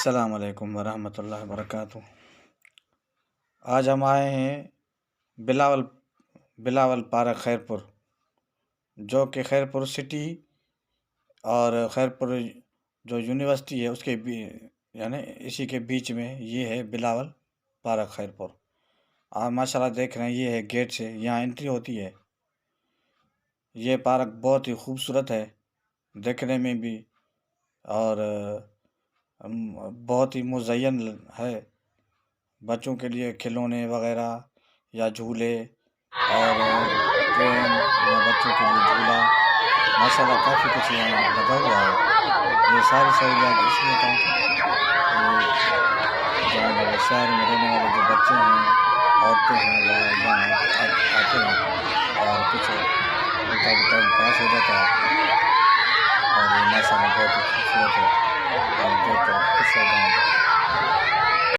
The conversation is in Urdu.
السلام علیکم ورحمۃ اللہ وبرکاتہ۔ آج ہم آئے ہیں بلاول پارک خیرپور، جو کہ خیرپور سٹی اور خیرپور جو یونیورسٹی ہے اس کے یعنی اسی کے بیچ میں یہ ہے بلاول پارک خیرپور۔ آپ ماشاء اللہ دیکھ رہے ہیں، یہ ہے گیٹ سے یہاں انٹری ہوتی ہے۔ یہ پارک بہت ہی خوبصورت ہے دیکھنے میں بھی، اور بہت ہی مزین ہے۔ بچوں کے لیے کھلونے وغیرہ یا جھولے اور ٹرین یا بچوں کے لیے جھولا، ماشاء اللہ کافی کچھ یہاں لگا ہوا ہے۔ یہ ساری سہولیات اس لیے جو شہر میں رہنے والے جو بچے ہیں، عورتیں ہیں، وہ یہاں آتے ہیں اور کچھ ان کا بھی ٹائم پاس ہو جاتا ہے، اور یہ ماشاء اللہ بہت ہی خوبصورت ہے۔